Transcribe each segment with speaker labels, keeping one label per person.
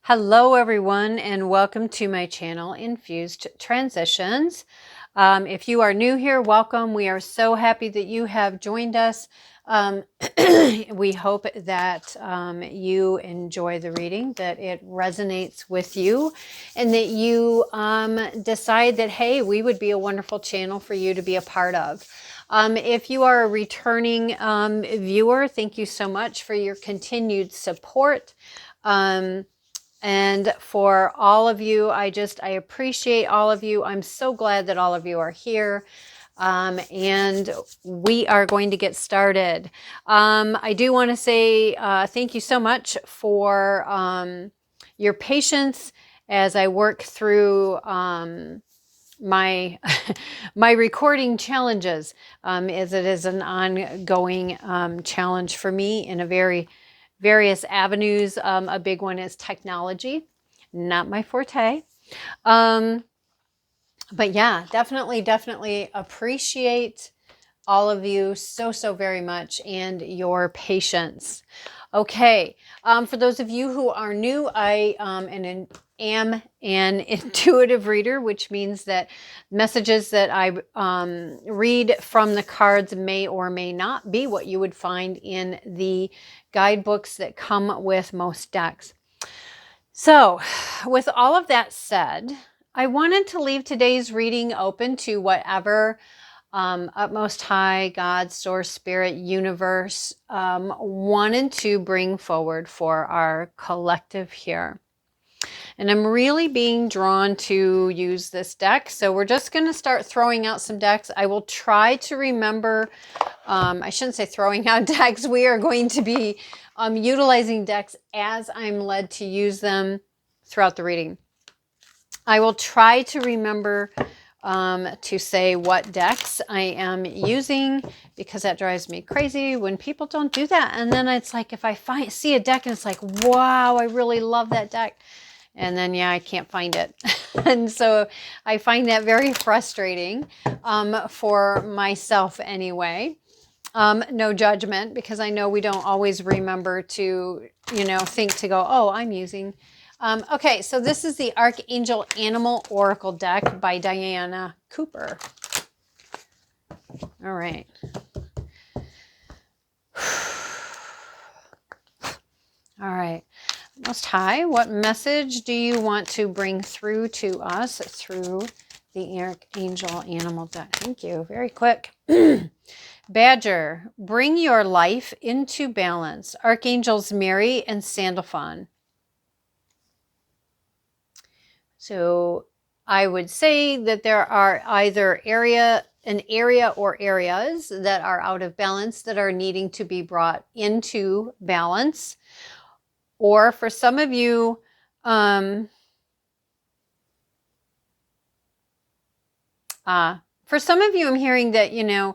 Speaker 1: Hello everyone and welcome to my channel Infused Transitions. If you are new here, welcome. We are so happy that you have joined us. We hope that you enjoy the reading, that it resonates with you, and that you decide that, hey, we would be a wonderful channel for you to be a part of. If you are a returning viewer, thank you so much for your continued support. And for all of you, I appreciate all of you. I'm so glad that all of you are here. And we are going to get started. I do want to say thank you so much for your patience as I work through my my recording challenges, as it is an ongoing challenge for me in various avenues. A big one is technology, not my forte. But yeah, definitely appreciate all of you so very much and your patience. Okay, for those of you who are new, I am an intuitive reader, which means that messages that I read from the cards may or may not be what you would find in the guidebooks that come with most decks. So, with all of that said, I wanted to leave today's reading open to whatever utmost high, God, source, spirit, universe wanted to bring forward for our collective here. And I'm really being drawn to use this deck. So we're just going to start throwing out some decks. I will try to remember, I shouldn't say throwing out decks. We are going to be utilizing decks as I'm led to use them throughout the reading. I will try to remember to say what decks I am using, because that drives me crazy when people don't do that. And then it's like, if I see a deck and it's like, wow, I really love that deck. And then, yeah, I can't find it. And so I find that very frustrating for myself anyway. No judgment, because I know we don't always remember to, think to go, oh, I'm using. Okay, so this is the Archangel Animal Oracle deck by Diana Cooper. All right. All right. Most High, what message do you want to bring through to us through the Archangel Animal deck? Thank you. Very quick. Badger, bring your life into balance. Archangels Mary and Sandalphon. So I would say that there are either an area or areas that are out of balance that are needing to be brought into balance. Or for some of you, I'm hearing that,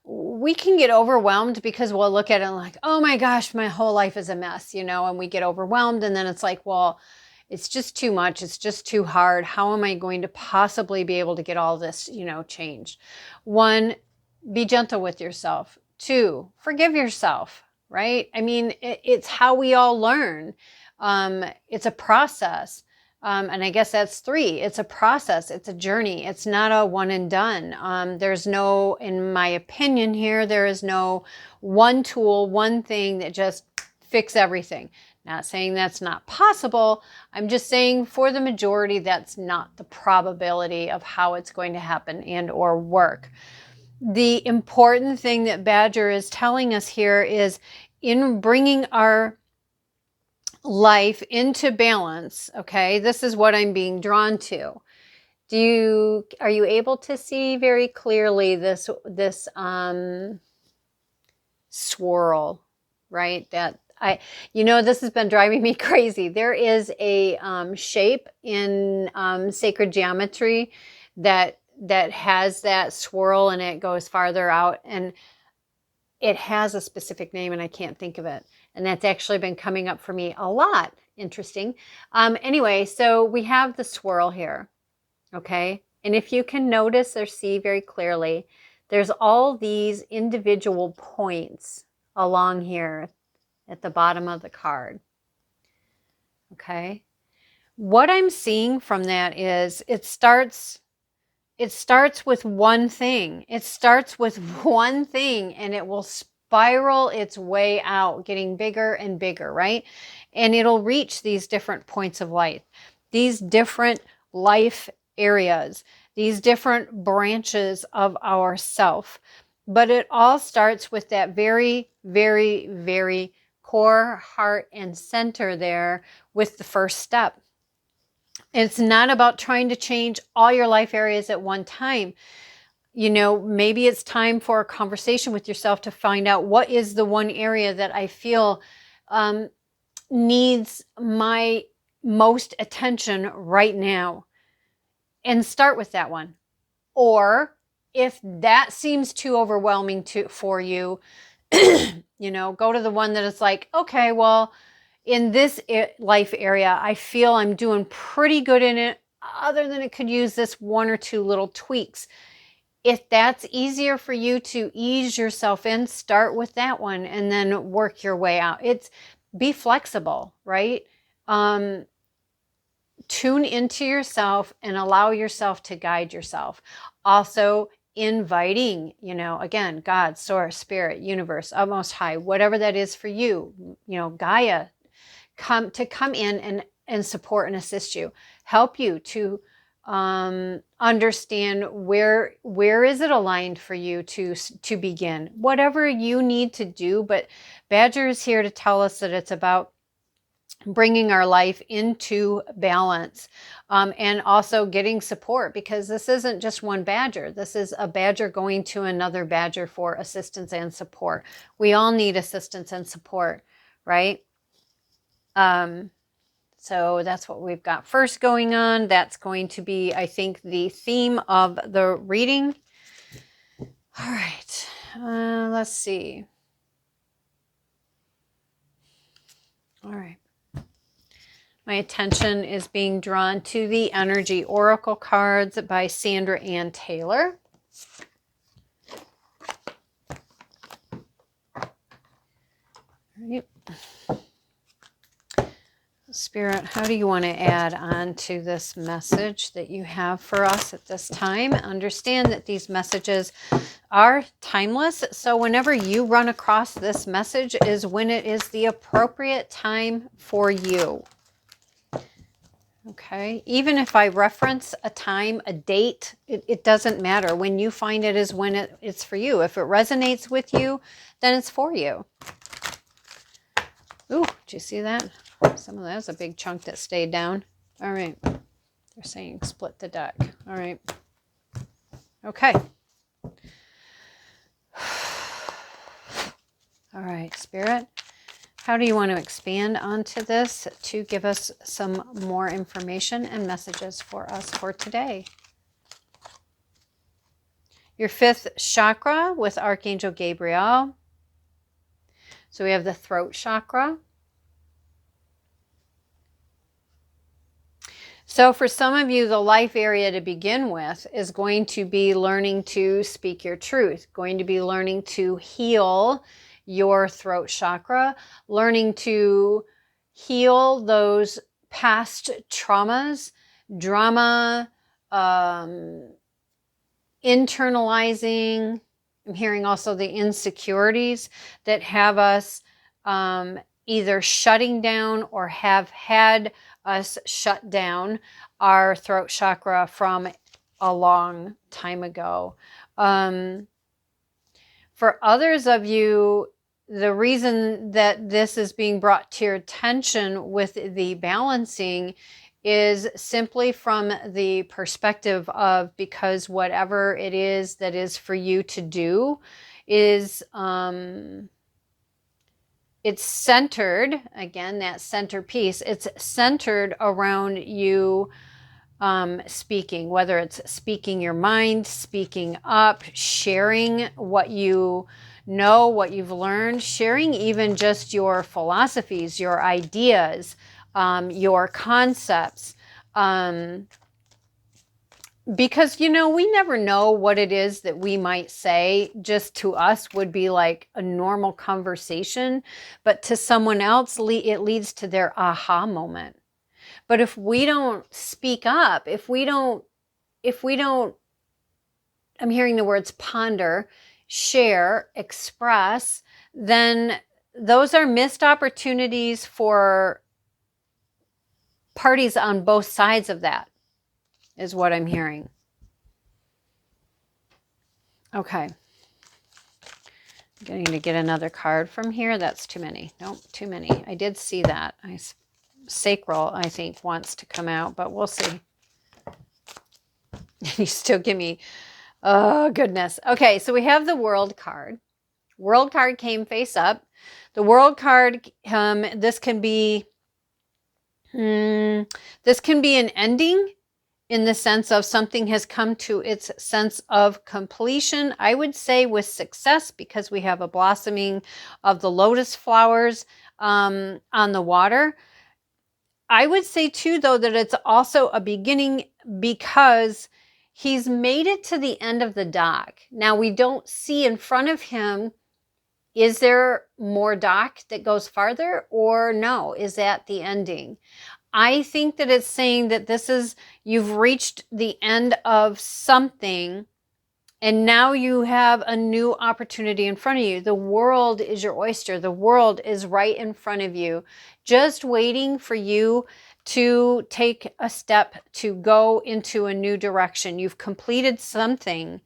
Speaker 1: we can get overwhelmed because we'll look at it like, oh my gosh, my whole life is a mess, and we get overwhelmed. And then it's like, well, it's just too much. It's just too hard. How am I going to possibly be able to get all this, changed? 1, be gentle with yourself. 2, forgive yourself, right? I mean, it's how we all learn. It's a process. And I guess that's 3. It's a process. It's a journey. It's not a one and done. There's no, in my opinion here, there is no one tool, one thing that just fix everything. Not saying that's not possible. I'm just saying for the majority, that's not the probability of how it's going to happen and or work. The important thing that Badger is telling us here is, in bringing our life into balance, okay, this is what I'm being drawn to. Are you able to see very clearly this swirl, right? That this has been driving me crazy. There is a shape in sacred geometry that has that swirl, and it goes farther out, and it has a specific name and I can't think of it. And that's actually been coming up for me a lot. Interesting. Anyway, so we have the swirl here. Okay. And if you can notice or see very clearly, there's all these individual points along here at the bottom of the card. Okay. what I'm seeing from that is it starts with one thing. It starts with one thing, and it will spiral its way out, getting bigger and bigger, right? And it'll reach these different points of light, these different life areas, these different branches of ourself. But it all starts with that very, very, very core, heart, and center there with the first step. It's not about trying to change all your life areas at one time. You know, maybe it's time for a conversation with yourself to find out what is the one area that I feel needs my most attention right now, and start with that one. Or if that seems too overwhelming for you, you know, go to the one that is like, okay, well, in this life area, I feel I'm doing pretty good in it, other than it could use this one or two little tweaks. If that's easier for you to ease yourself in, start with that one and then work your way out. Be flexible, right? Tune into yourself and allow yourself to guide yourself. Also, inviting, you know, again, God, source, spirit, universe, most high, whatever that is for you, you know, Gaia, come in and support and assist you, help you to understand where is it aligned for you to begin, whatever you need to do. But Badger is here to tell us that it's about bringing our life into balance, and also getting support, because this isn't just one Badger. This is a Badger going to another Badger for assistance and support. We all need assistance and support, right? So that's what we've got first going on. That's going to be, I think, the theme of the reading. All right, let's see. All right. My attention is being drawn to the Energy Oracle cards by Sandra Ann Taylor. All right. Spirit, how do you want to add on to this message that you have for us at this time? Understand that these messages are timeless. So whenever you run across this message is when it is the appropriate time for you. Okay, even if I reference a time, a date, it doesn't matter. When you find it is when it's for you. If it resonates with you, then it's for you. Ooh, did you see that? Some of that's a big chunk that stayed down. All right, they're saying split the deck. All right, okay. All right, Spirit. How do you want to expand onto this to give us some more information and messages for us for today? Your fifth chakra with Archangel Gabriel. So we have the throat chakra. So for some of you, the life area to begin with is going to be learning to speak your truth, going to be learning to heal your throat chakra, learning to heal those past traumas, drama, internalizing. I'm hearing also the insecurities that have us either shutting down or have had us shut down our throat chakra from a long time ago. For others of you, the reason that this is being brought to your attention with the balancing is simply from the perspective of, because whatever it is that is for you to do is it's centered, again, that centerpiece, it's centered around you speaking, whether it's speaking your mind, speaking up, sharing what you know, what you've learned, sharing even just your philosophies, your ideas, your concepts. Because, you know, we never know what it is that we might say just to us would be like a normal conversation, but to someone else, it leads to their aha moment. But if we don't speak up, if we don't, I'm hearing the words ponder, share, express, then those are missed opportunities for parties on both sides of that, is what I'm hearing. Okay. I'm going to get another card from here. That's too many. Nope, too many. I did see that. Sacral, I think, wants to come out, but we'll see. You still give me, oh, goodness. Okay, so we have the World card. World card came face up. The World card, this can be an ending, in the sense of something has come to its sense of completion. I would say with success, because we have a blossoming of the lotus flowers on the water. I would say too, though, that it's also a beginning, because he's made it to the end of the dock. Now, we don't see in front of him, is there more dock that goes farther, or no, is that the ending? I think that it's saying that you've reached the end of something, and now you have a new opportunity in front of you. The world is your oyster. The world is right in front of you, just waiting for you to take a step to go into a new direction. You've completed something,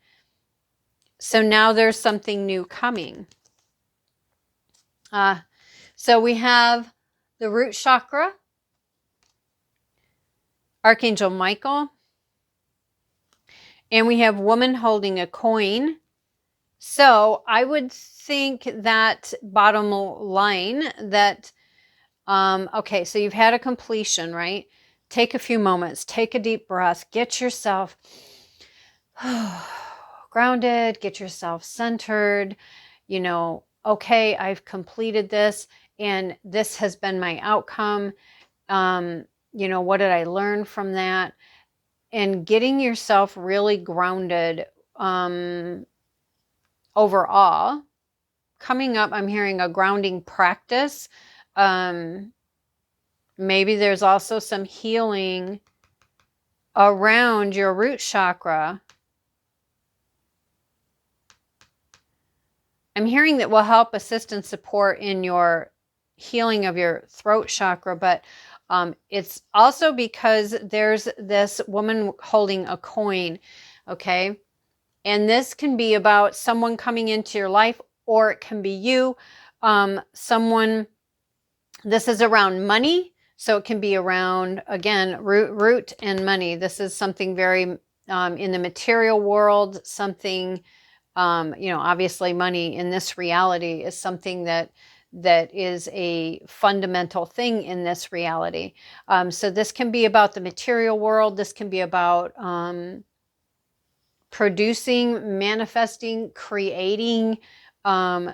Speaker 1: so now there's something new coming. So we have the root chakra, Archangel Michael, and we have woman holding a coin. So I would think that bottom line that, okay, so you've had a completion, right? Take a few moments, take a deep breath, get yourself grounded, get yourself centered, okay, I've completed this, and this has been my outcome. What did I learn from that? And getting yourself really grounded overall. Coming up, I'm hearing a grounding practice. Maybe there's also some healing around your root chakra. I'm hearing that will help assist and support in your healing of your throat chakra, but it's also because there's this woman holding a coin, okay? And this can be about someone coming into your life, or it can be you. This is around money, so it can be around, again, root and money. This is something very in the material world, something, obviously money in this reality is something that is a fundamental thing in this reality. So this can be about the material world. This can be about producing, manifesting, creating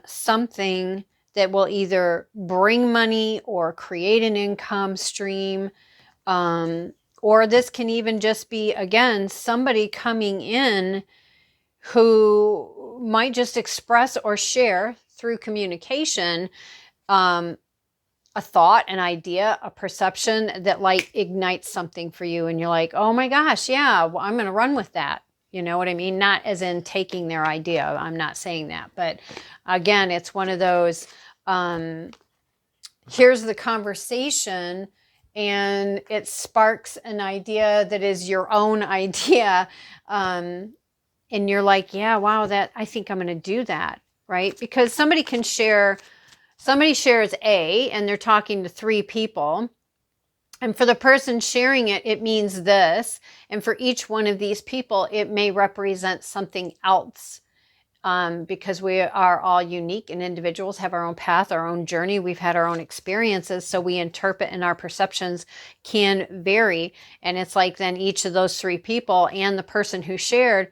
Speaker 1: something that will either bring money or create an income stream. Or this can even just be, again, somebody coming in who might just express or share through communication a thought, an idea, a perception that like ignites something for you. And you're like, oh my gosh, yeah, well, I'm going to run with that. You know what I mean? Not as in taking their idea. I'm not saying that. But again, it's one of those, here's the conversation, and it sparks an idea that is your own idea. And you're like, yeah, wow, I think I'm going to do that, right? Because somebody shares A, and they're talking to 3 people. And for the person sharing it, it means this. And for each one of these people, it may represent something else. Because we are all unique, and individuals have our own path, our own journey. We've had our own experiences, so we interpret, and our perceptions can vary. And it's like then each of those 3 people and the person who shared,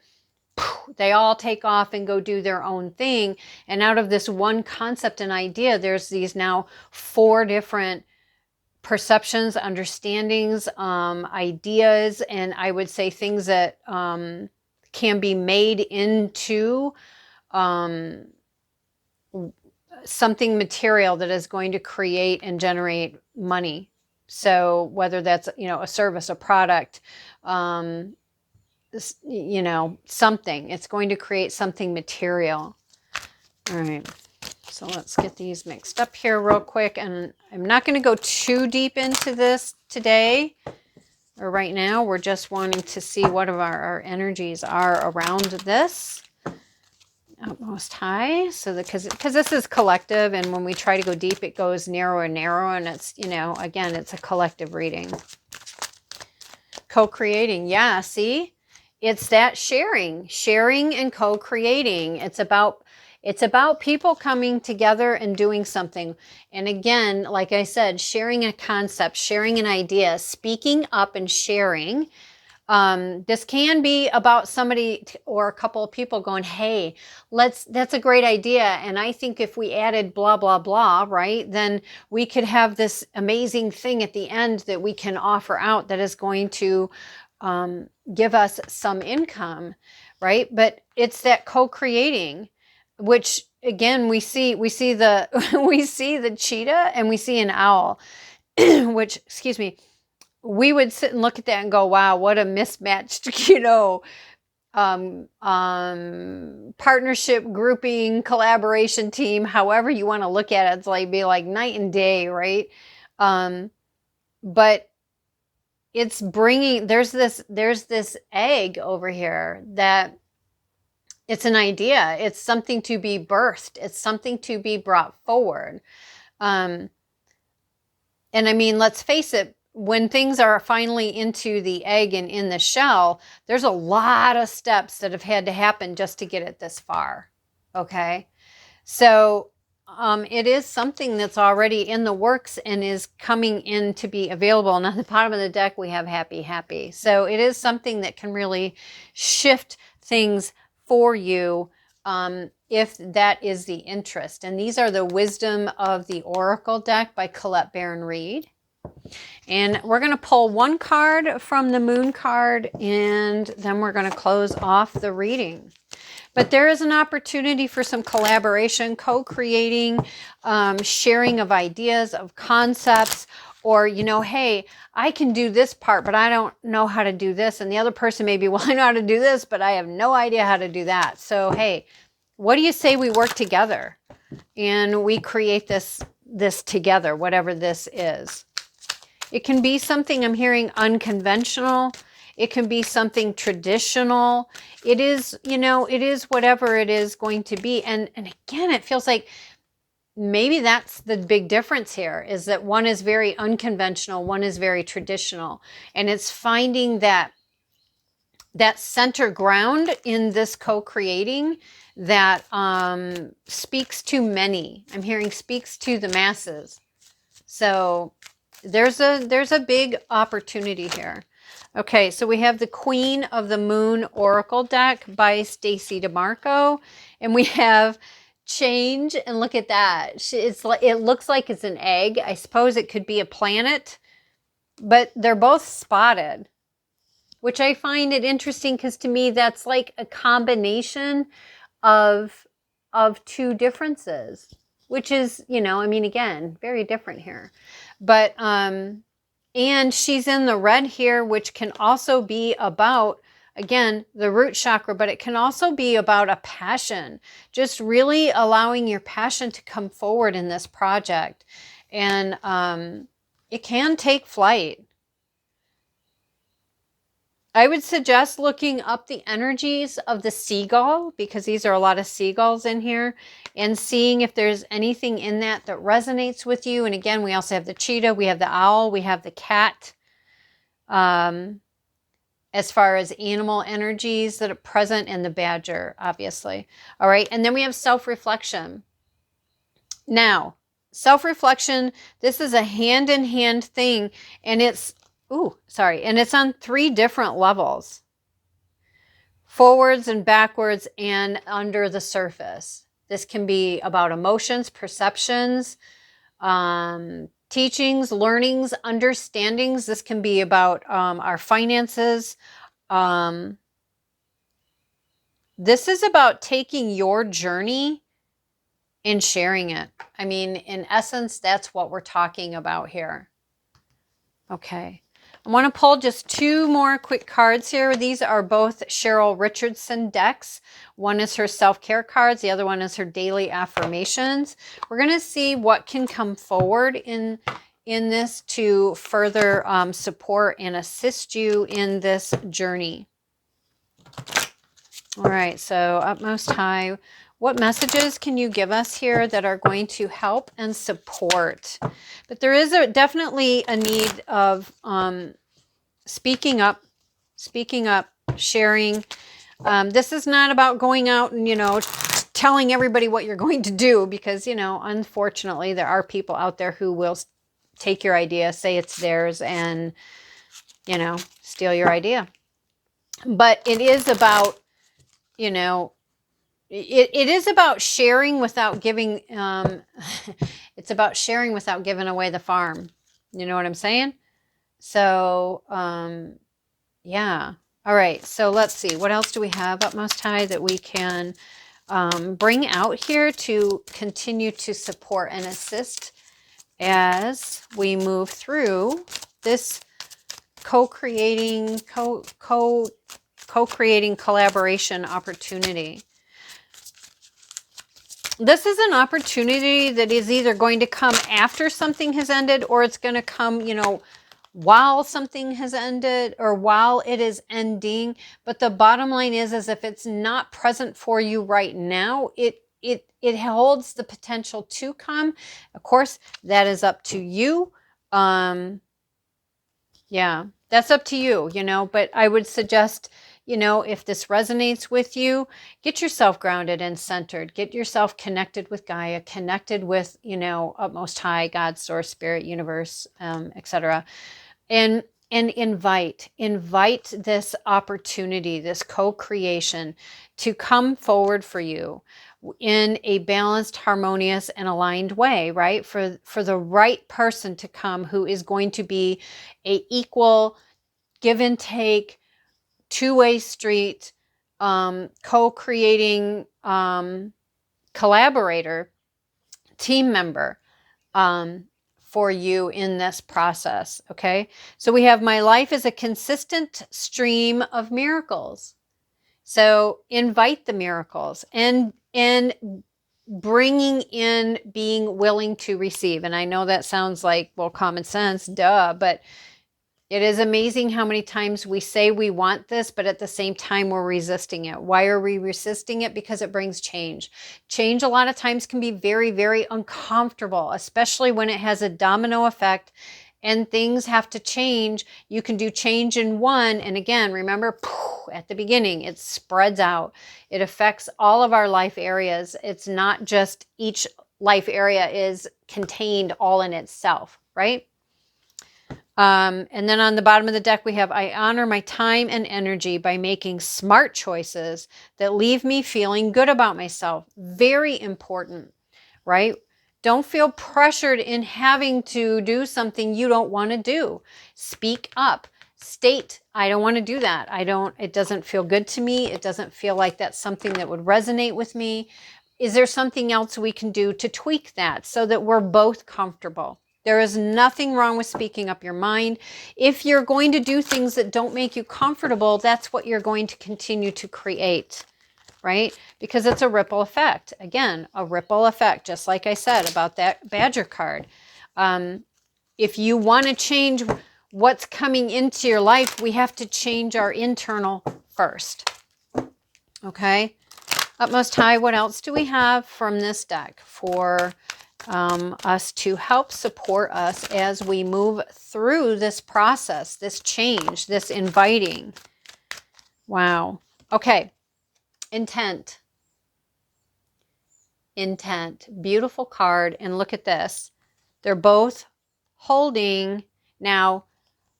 Speaker 1: they all take off and go do their own thing. And out of this one concept and idea, there's these now 4 different perceptions, understandings, ideas, and I would say things that can be made into something material that is going to create and generate money. So whether that's, a service, a product, something, it's going to create something material. All right. So let's get these mixed up here real quick. And I'm not going to go too deep into this today or right now. We're just wanting to see what of our energies are around this. Utmost high. So because this is collective, and when we try to go deep, it goes narrower and narrower. And it's, again, it's a collective reading. Co-creating. Yeah, see? It's that sharing and co-creating. It's about people coming together and doing something. And again, like I said, sharing a concept, sharing an idea, speaking up and sharing. This can be about somebody or a couple of people going, hey, that's a great idea. And I think if we added blah, blah, blah, right, then we could have this amazing thing at the end that we can offer out that is going to give us some income, right? But it's that co-creating, which again, we see the, we see the cheetah and we see an owl, which, excuse me, we would sit and look at that and go, wow, what a mismatched, partnership, grouping, collaboration team, however you want to look at it. It's like, be like night and day, right? But it's bringing, there's this egg over here that it's an idea. It's something to be birthed. It's something to be brought forward. And I mean, let's face it, when things are finally into the egg and in the shell, there's a lot of steps that have had to happen just to get it this far. Okay. So it is something that's already in the works and is coming in to be available. And on the bottom of the deck, we have happy, happy. So it is something that can really shift things for you if that is the interest. And these are the Wisdom of the Oracle deck by Colette Baron Reed. And we're going to pull one card from the Moon card, and then we're going to close off the reading. But there is an opportunity for some collaboration, co-creating, sharing of ideas, of concepts, or, hey, I can do this part, but I don't know how to do this. And the other person may be, well, I know how to do this, but I have no idea how to do that. So, hey, what do you say we work together and we create this together, whatever this is? It can be something, I'm hearing, unconventional. It can be something traditional. It is, it is whatever it is going to be. And again, it feels like maybe that's the big difference here, is that one is very unconventional, one is very traditional. And it's finding that center ground in this co-creating that speaks to many. I'm hearing speaks to the masses. So there's a big opportunity here. Okay, so we have the Queen of the Moon Oracle deck by Stacy DeMarco, and we have change, and look at that. It looks like it's an egg. I suppose it could be a planet, but they're both spotted, which I find it interesting because to me that's like a combination of two differences, which is, I mean, again, very different here. But and she's in the red here, which can also be about, again, the root chakra, but it can also be about a passion, just really allowing your passion to come forward in this project. And it can take flight. I would suggest looking up the energies of the seagull, because these are a lot of seagulls in here, and seeing if there's anything in that resonates with you. And again, we also have the cheetah, we have the owl, we have the cat. As far as animal energies that are present, and the badger, obviously. All right, and then we have self-reflection. Now, self-reflection, this is a hand-in-hand thing, and it's and it's on 3 different levels. Forwards and backwards and under the surface. This can be about emotions, perceptions, teachings, learnings, understandings. This can be about our finances. This is about taking your journey and sharing it. I mean, in essence, that's what we're talking about here. Okay. I want to pull just two more quick cards here. These are both Cheryl Richardson decks. One is her self-care cards. The other one is her daily affirmations. We're going to see what can come forward in this to further support and assist you in this journey. All right, so Utmost High, what messages can you give us here that are going to help and support? But there is definitely a need of speaking up, sharing. This is not about going out and, telling everybody what you're going to do, because, unfortunately, there are people out there who will take your idea, say it's theirs, and, steal your idea. But it is about, it is about sharing without giving, it's about sharing without giving away the farm. You know what I'm saying? So, yeah. All right. So let's see. What else do we have, Utmost High, that we can bring out here to continue to support and assist as we move through this co-creating collaboration opportunity. This is an opportunity that is either going to come after something has ended, or it's going to come, while something has ended or while it is ending. But the bottom line is if it's not present for you right now, it holds the potential to come. Of course, that is up to you. Yeah, that's up to you, but I would suggest, if this resonates with you, get yourself grounded and centered, get yourself connected with Gaia, connected with, Utmost High, God, Source, Spirit, Universe, etc. And invite this opportunity, this co-creation to come forward for you in a balanced, harmonious, and aligned way, right? For the right person to come who is going to be a equal give and take, two-way street, co-creating collaborator, team member, for you in this process. Okay. So we have my life is a consistent stream of miracles. So invite the miracles and bringing in being willing to receive. And I know that sounds like, well, common sense, duh, but it is amazing how many times we say we want this, but at the same time, we're resisting it. Why are we resisting it? Because it brings change. Change a lot of times can be very, very uncomfortable, especially when it has a domino effect and things have to change. You can do change in one. And again, remember at the beginning, it spreads out. It affects all of our life areas. It's not just each life area is contained all in itself, right? And then on the bottom of the deck, we have, I honor my time and energy by making smart choices that leave me feeling good about myself. Very important, right? Don't feel pressured in having to do something you don't want to do. Speak up. State, I don't want to do that. It doesn't feel good to me. It doesn't feel like that's something that would resonate with me. Is there something else we can do to tweak that so that we're both comfortable? There is nothing wrong with speaking up your mind. If you're going to do things that don't make you comfortable, that's what you're going to continue to create, right? Because it's a ripple effect. Again, a ripple effect, just like I said about that Badger card. If you want to change what's coming into your life, we have to change our internal first. Okay? Utmost High, what else do we have from this deck for us to help support us as we move through this process, this change, this inviting? Wow. Okay. Intent. Beautiful card. And look at this. They're both holding. Now,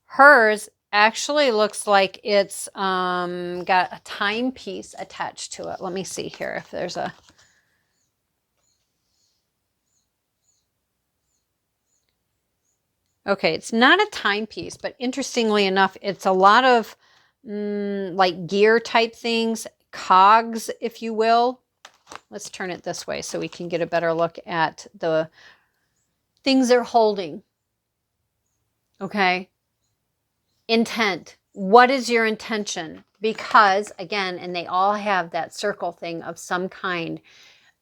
Speaker 1: hers actually looks like it's got a timepiece attached to it. Let me see here if there's a... Okay, it's not a timepiece, but interestingly enough, it's a lot of like gear type things, cogs, if you will. Let's turn it this way so we can get a better look at the things they're holding. Okay, Intent. What is your intention? Because again, and they all have that circle thing of some kind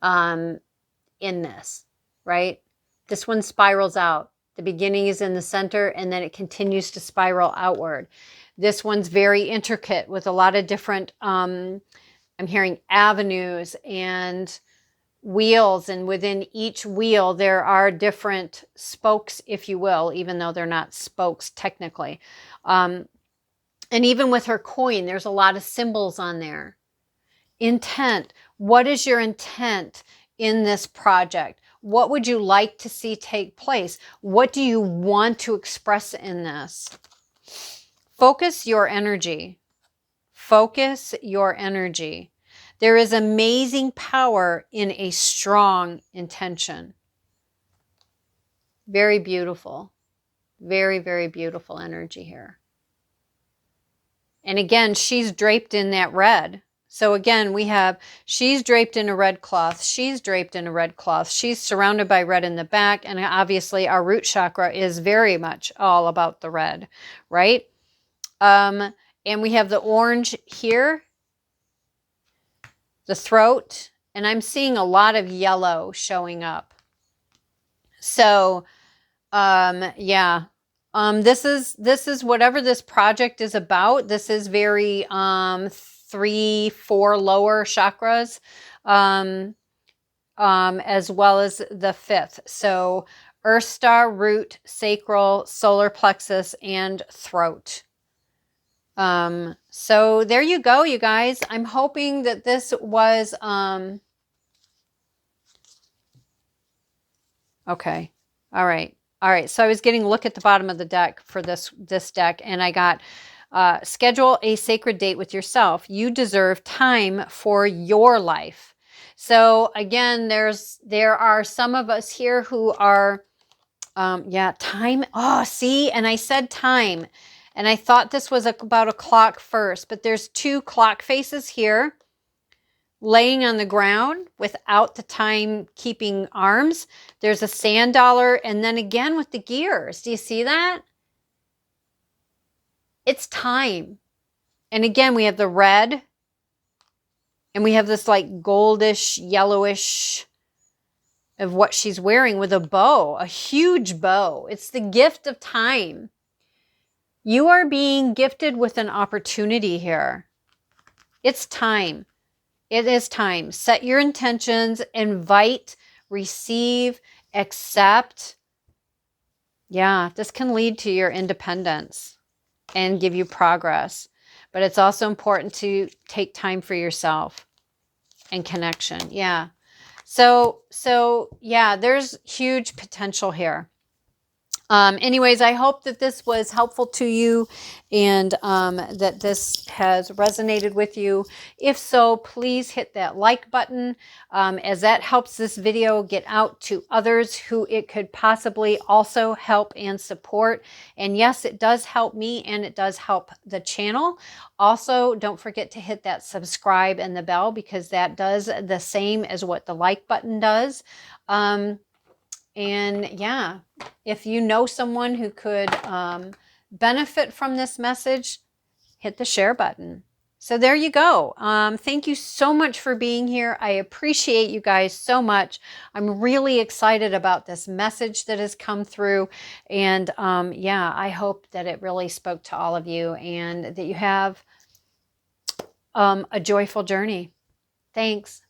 Speaker 1: in this, right? This one spirals out. The beginning is in the center and then it continues to spiral outward. This one's very intricate with a lot of different, I'm hearing avenues and wheels, and within each wheel there are different spokes, if you will, even though they're not spokes technically. And even with her coin, there's a lot of symbols on there. Intent. What is your intent in this project? What would you like to see take place? What do you want to express in this? Focus your energy. Focus your energy. There is amazing power in a strong intention. Very beautiful. Very, very beautiful energy here. And again, she's draped in that red. So again, we have, she's draped in a red cloth. She's draped in a red cloth. She's surrounded by red in the back. And obviously our root chakra is very much all about the red, right? And we have the orange here, the throat, and I'm seeing a lot of yellow showing up. So, yeah. This is whatever this project is about. This is very 3, 4 lower chakras, as well as the 5th. So earth star, root, sacral, solar plexus, and throat. So there you go, you guys. I'm hoping that this was okay. All right. All right, so I was getting a look at the bottom of the deck for this deck, and I got schedule a sacred date with yourself. You deserve time for your life. So again, there are some of us here who are, yeah, time. Oh, see, and I said time, and I thought this was about a clock first, but there's 2 clock faces here, laying on the ground without the time-keeping arms. There's a sand dollar, and then again with the gears. Do you see that? It's time. And again, we have the red, and we have this like goldish, yellowish of what she's wearing with a bow, a huge bow. It's the gift of time. You are being gifted with an opportunity here. It's time. It is time. Set your intentions, invite, receive, accept. Yeah, this can lead to your independence and give you progress. But it's also important to take time for yourself and connection. Yeah. So yeah, there's huge potential here. Anyways, I hope that this was helpful to you and that this has resonated with you. If so, please hit that like button as that helps this video get out to others who it could possibly also help and support. And yes, it does help me and it does help the channel. Also, don't forget to hit that subscribe and the bell because that does the same as what the like button does. And yeah, if you know someone who could benefit from this message, hit the share button. So there you go. Thank you so much for being here. I appreciate you guys so much. I'm really excited about this message that has come through. And yeah, I hope that it really spoke to all of you and that you have a joyful journey. Thanks.